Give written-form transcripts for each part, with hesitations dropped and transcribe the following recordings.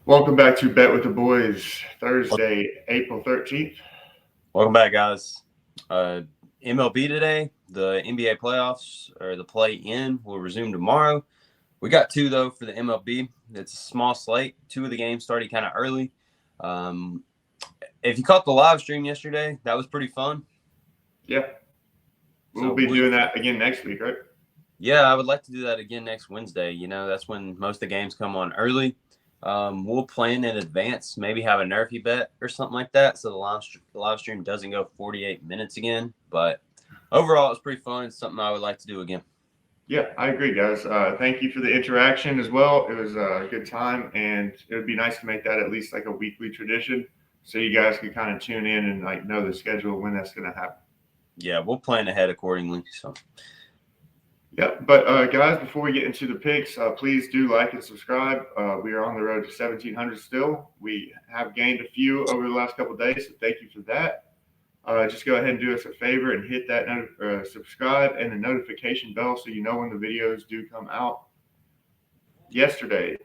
Welcome back to Bet with the Boys, Thursday, April 13th. Welcome back, guys. Uh, MLB today, the NBA playoffs or the play-in will resume tomorrow. We got two though for the MLB. It's a small slate. Two of the games started kind of early. Um, if you caught the live stream yesterday, that was pretty fun. Yeah, we'll So be doing that again next week, right? yeah, I would like to do that again next Wednesday. That's when most of the games come on early. We'll plan in advance, maybe have a nerfy bet or something like that, so the live stream doesn't go 48 minutes again. But overall, it's pretty fun. It's something I would like to do again. Yeah, I agree, guys. Thank you for the interaction as well. It was a good time, and it would be nice to make that at least like a weekly tradition, so you guys can kind of tune in and like know the schedule when that's going to happen. Yeah, we'll plan ahead accordingly. So Yeah, but guys, before we get into the picks, please do like and subscribe. We are on the road to 1,700 still. We have gained a few over the last couple of days, so thank you for that. Just go ahead and do us a favor and hit that subscribe and the notification bell so you know when the videos do come out. Yesterday,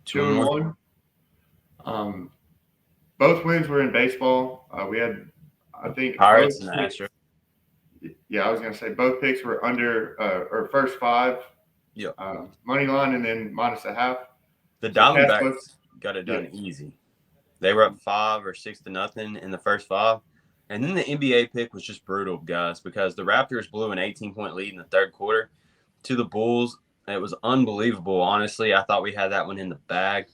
two 2 and and one. 1. Um, both wins were in baseball. We had, I think, Pirates both and the picks. Astros. Yeah, I was going to say both picks were under or first five Yeah, money line and then minus a half. the So cash both. Diamondbacks got it done Yeah. easy. They were up 5 or 6-0 in the first 5. And then the NBA pick was just brutal, guys, because the Raptors blew an 18-point lead in the third quarter to the Bulls. It was unbelievable, honestly. I thought we had that one in the bag.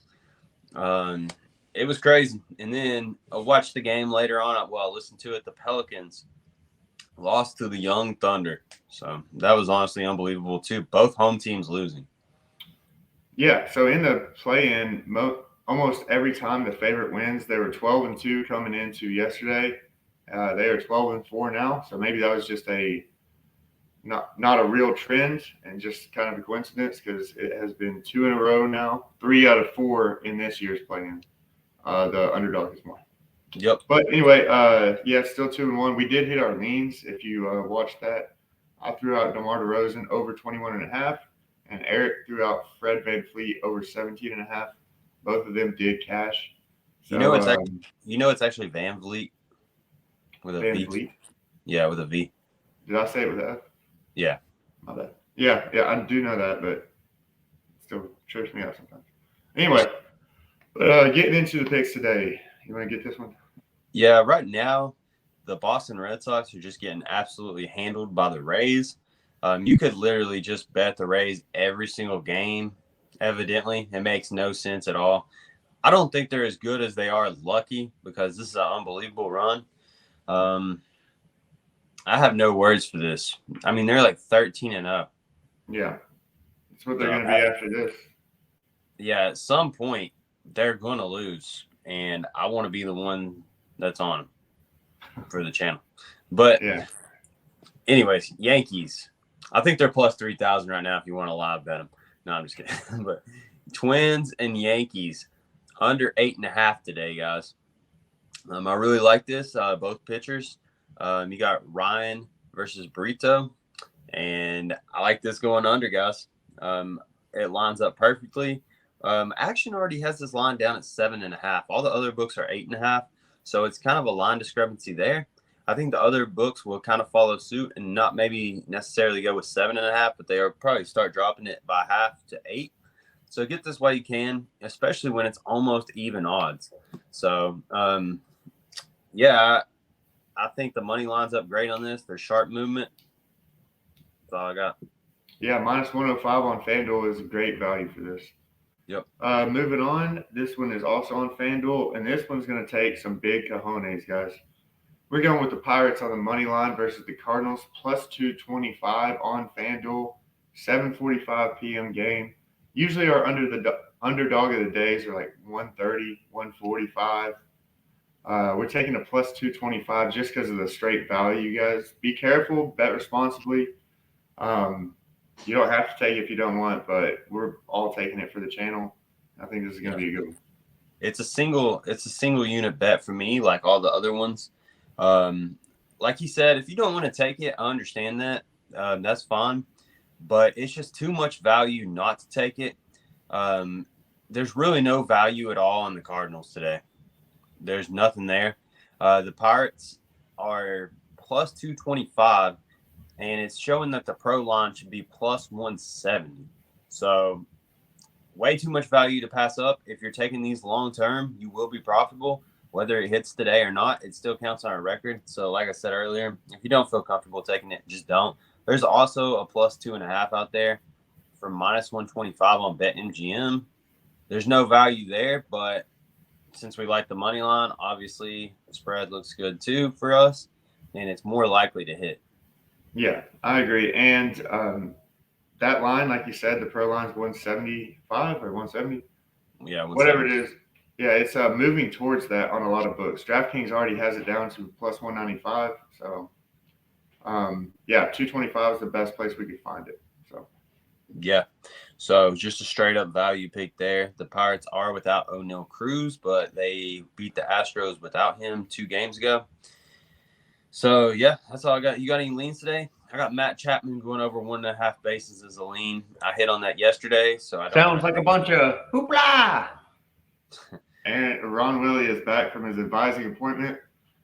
It was crazy. And then I watched the game later on. I listened to it. The Pelicans lost to the Young Thunder. So that was honestly unbelievable, too. Both home teams losing. Yeah, so in the play-in, almost every time the favorite wins, they were 12-2 coming into yesterday. They are 12-4 now, so maybe that was just a not a real trend and just kind of a coincidence because it has been 2 in a row now, 3 out of 4 in this year's play-in. The underdog is won. Yep. But anyway, yeah, still 2-1. We did hit our leans. If you watched that, I threw out DeMar DeRozan over 21.5. And Eric threw out Fred VanVleet over 17.5. Both of them did cash. So, it's actually Van Vliet with a V. VanVleet. Yeah, with a V. Did I say it with an F? Yeah. My bad. Yeah, I do know that, but it still trips me out sometimes. Anyway, but getting into the picks today. You want to get this one? Yeah, right now, the Boston Red Sox are just getting absolutely handled by the Rays. You could literally just bet the Rays every single game. Evidently, it makes no sense at all. I don't think they're as good as they are lucky because this is an unbelievable run. I have no words for this. I mean, they're like 13-0. Yeah, that's what they're So, going to be after this. yeah, at some point, they're going to lose. And I want to be the one that's on for the channel. But Yeah. anyways, Yankees. I think they're plus 3,000 right now if you want to live bet them. No, I'm just kidding. But Twins and Yankees under 8.5 today, guys. I really like this. Both pitchers. You got Ryan versus Brito. And I like this going under, guys. It lines up perfectly. Action already has this line down at 7.5. All the other books are 8.5. So it's kind of a line discrepancy there. I think the other books will kind of follow suit and not maybe necessarily go with 7.5, but they'll probably start dropping it by half to 8. So get this while you can, especially when it's almost even odds. So, yeah, I think the money lines up great on this. There's sharp movement. That's all I got. Yeah, minus 105 on FanDuel is a great value for this. Yep. Moving on, this one is also on FanDuel, and this one's going to take some big cojones, guys. We're going with the Pirates on the money line versus the Cardinals, plus 225 on FanDuel, 7:45 p.m. game. Usually our underdog of the days are like 130, 145. We're taking a plus 225 just because of the straight value, you guys. Be careful, bet responsibly. You don't have to take it if you don't want, but we're all taking it for the channel. I think this is going to be a good one. It's a single unit bet for me, like all the other ones. Like you said, if you don't want to take it, I understand that. That's fine. But it's just too much value not to take it. there's really no value at all in the Cardinals today. There's nothing there. The Pirates are plus 225, and it's showing that the pro line should be plus 170. So way too much value to pass up. If you're taking these long term, you will be profitable. Whether it hits today or not, it still counts on our record. So, like I said earlier, if you don't feel comfortable taking it, just don't. There's also a plus 2.5 out there for minus 125 on BetMGM. There's no value there, but since we like the money line, obviously the spread looks good too for us, and it's more likely to hit. Yeah, I agree. And that line, like you said, the pro line's 175 or 170, Yeah, whatever 170. it is. Yeah, it's moving towards that on a lot of books. DraftKings already has it down to plus 195. So, yeah, 225 is the best place we could find it. So, Yeah. So just a straight up value pick there. The Pirates are without O'Neal Cruz, but they beat the Astros without him 2 games ago. So yeah, that's all I got. You got any leans today? I got Matt Chapman going over 1.5 bases as a lean. I hit on that yesterday, so I don't Sounds like a bunch of hoopla. and Ron Willie is back from his advising appointment.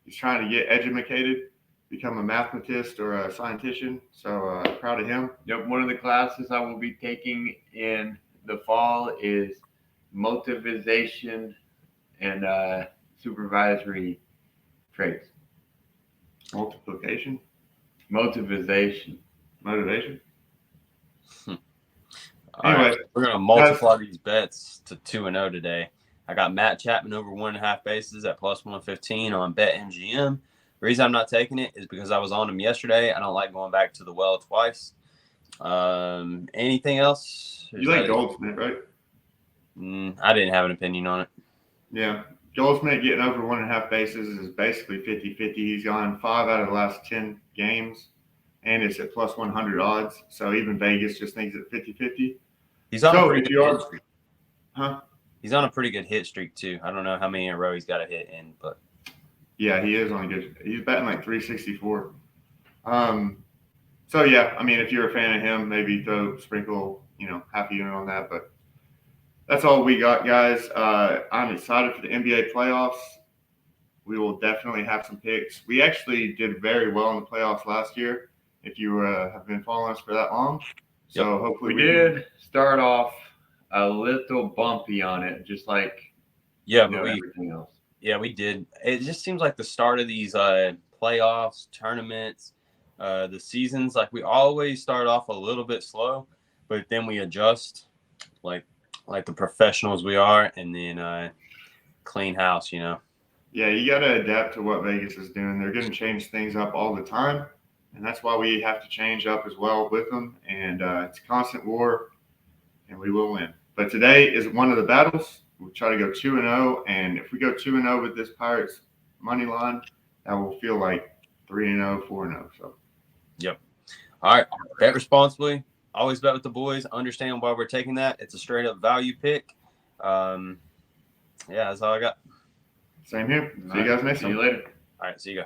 He's trying to get educated, become a mathematist or a scientist. So proud of him. Yep, one of the classes I will be taking in the fall is motivation and supervisory traits. Multiplication, Motivation. motivation. All Anyway, right, we're gonna multiply these bets to 2-0 today. I got Matt Chapman over 1.5 bases at plus 115 on BetMGM. The reason I'm not taking it is because I was on him yesterday. I don't like going back to the well twice. Anything else? You like Goldsmith, right? I didn't have an opinion on it. Yeah. Goldsmith getting over 1.5 bases is basically 50-50. He's gone 5 out of the last 10 games, and it's at plus 100 odds. So even Vegas just thinks it's 50-50. He's on a pretty if good you hit are, streak. huh? He's on a pretty good hit streak too. I don't know how many in a row he's got a hit in, but Yeah, he is on a good. He's batting like 364. So yeah, I mean, if you're a fan of him, maybe sprinkle, half a unit on that. But that's all we got, guys. I'm excited for the NBA playoffs. We will definitely have some picks. We actually did very well in the playoffs last year. If you have been following us for that long, so hopefully We did start off a little bumpy on it, just like everything else. Yeah, we did. It just seems like the start of these playoffs, tournaments, the seasons, like we always start off a little bit slow, but then we adjust like the professionals we are, and then clean house, Yeah, you got to adapt to what Vegas is doing. They're going to change things up all the time, and that's why we have to change up as well with them. And it's a constant war, and we will win. But today is one of the battles. We'll try to go 2-0, and if we go 2-0 with this Pirates money line, that will feel like 3-0, 4-0. So, yep. All right, bet responsibly. Always bet with the boys. Understand why we're taking that. It's a straight up value pick. Yeah, that's all I got. same here. See you guys next time. See you later. All right, see you guys.